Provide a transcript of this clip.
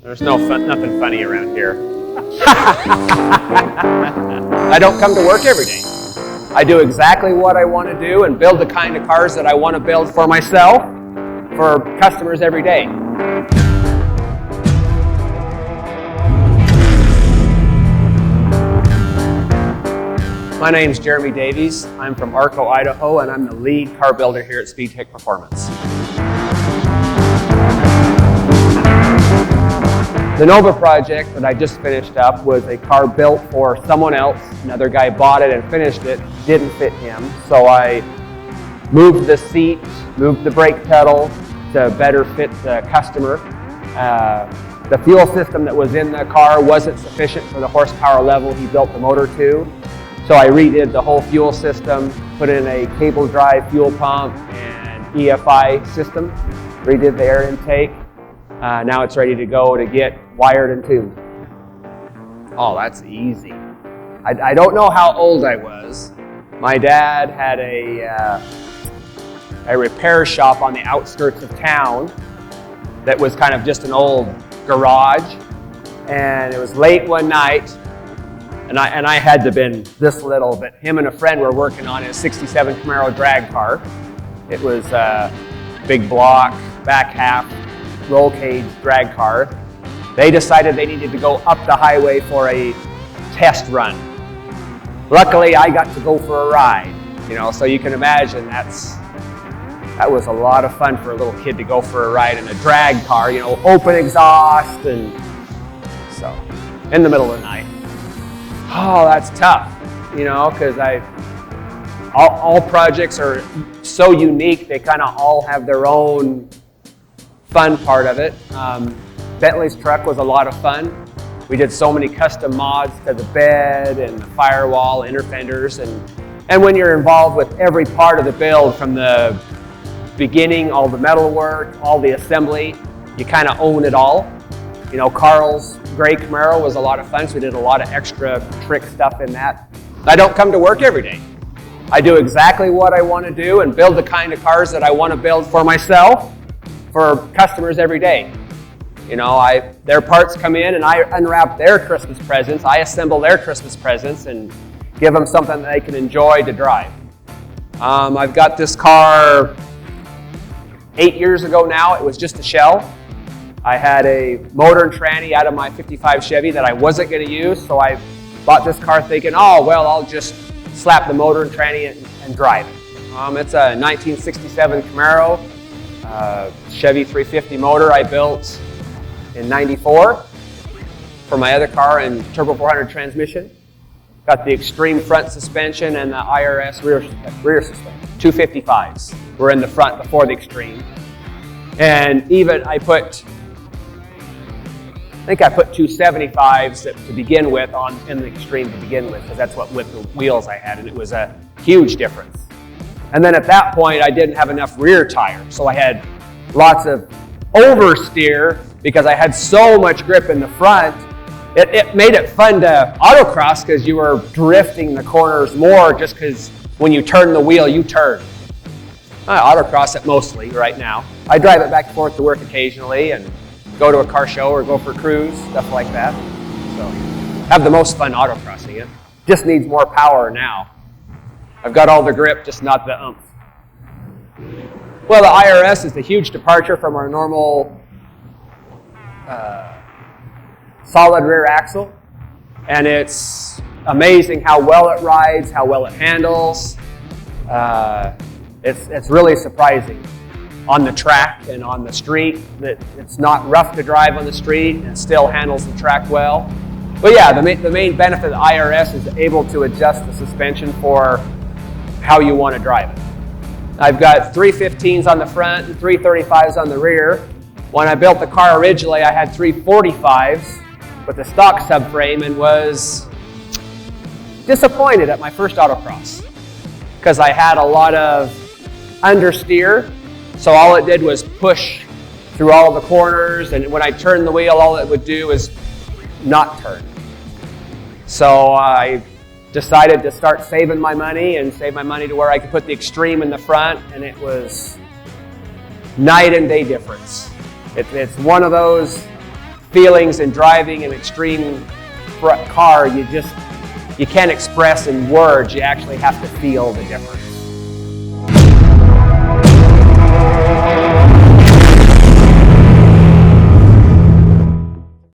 There's nothing funny around here. I don't come to work every day. I do exactly what I want to do and build the kind of cars that I want to build for myself, for customers every day. My name's Jeremy Davies. I'm from Arco, Idaho, and I'm the lead car builder here at Speedtech Performance. The Nova project that I just finished up was a car built for someone else. Another guy bought it and finished it, didn't fit him. So I moved the seat, moved the brake pedal to better fit the customer. The fuel system that was in the car wasn't sufficient for the horsepower level he built the motor to. So I redid the whole fuel system, put in a cable drive fuel pump and EFI system, redid the air intake. Now it's ready to go to get wired and tuned. Oh, that's easy. I don't know how old I was. My dad had a repair shop on the outskirts of town that was kind of just an old garage. And it was late one night, and I had to have been this little, but him and a friend were working on his '67 Camaro drag car. It was a big block, back half, roll cage drag car. They decided they needed to go up the highway for a test run. Luckily, I got to go for a ride, so you can imagine that was a lot of fun for a little kid to go for a ride in a drag car, open exhaust, and so in the middle of the night. Oh, that's tough, because all projects are so unique. They kind of all have their own fun part of it. Bentley's truck was a lot of fun. We did so many custom mods to the bed and the firewall, inner fenders, and when you're involved with every part of the build from the beginning, all the metal work, all the assembly, you kind of own it all. Carl's gray Camaro was a lot of fun, so we did a lot of extra trick stuff in that. I don't come to work every day. I do exactly what I want to do and build the kind of cars that I want to build for myself, for customers every day. Their parts come in and I unwrap their Christmas presents, I assemble their Christmas presents and give them something that they can enjoy to drive. I've got this car 8 years ago now. It was just a shell. I had a motor and tranny out of my '55 Chevy that I wasn't going to use, so I bought this car thinking, oh, well, I'll just slap the motor and tranny and drive it. It's a 1967 Camaro. Chevy 350 motor I built in '94 for my other car, and turbo 400 transmission. Got the extreme front suspension and the IRS rear suspension. 255s were in the front before the extreme. And even I think I put 275s to begin with in the extreme to begin with, because that's what width the wheels I had, and it was a huge difference. And then at that point, I didn't have enough rear tire, so I had lots of oversteer because I had so much grip in the front. It made it fun to autocross because you were drifting the corners more, just because when you turn the wheel, you turn. I autocross it mostly right now. I drive it back and forth to work occasionally and go to a car show or go for a cruise, stuff like that. So have the most fun autocrossing it. Just needs more power now. I've got all the grip, just not the oomph. Well, the IRS is a huge departure from our normal solid rear axle. And it's amazing how well it rides, how well it handles. It's really surprising on the track and on the street that it's not rough to drive on the street and still handles the track well. But yeah, the main benefit of the IRS is able to adjust the suspension for how you want to drive it. I've got 315s on the front and 335s on the rear. When I built the car originally, I had 345s with a stock subframe and was disappointed at my first autocross because I had a lot of understeer. So all it did was push through all the corners, and when I turned the wheel, all it would do is not turn. So I decided to start saving my money and save my money to where I could put the extreme in the front, and it was night and day difference. It's one of those feelings in driving an extreme car, you can't express in words, you actually have to feel the difference.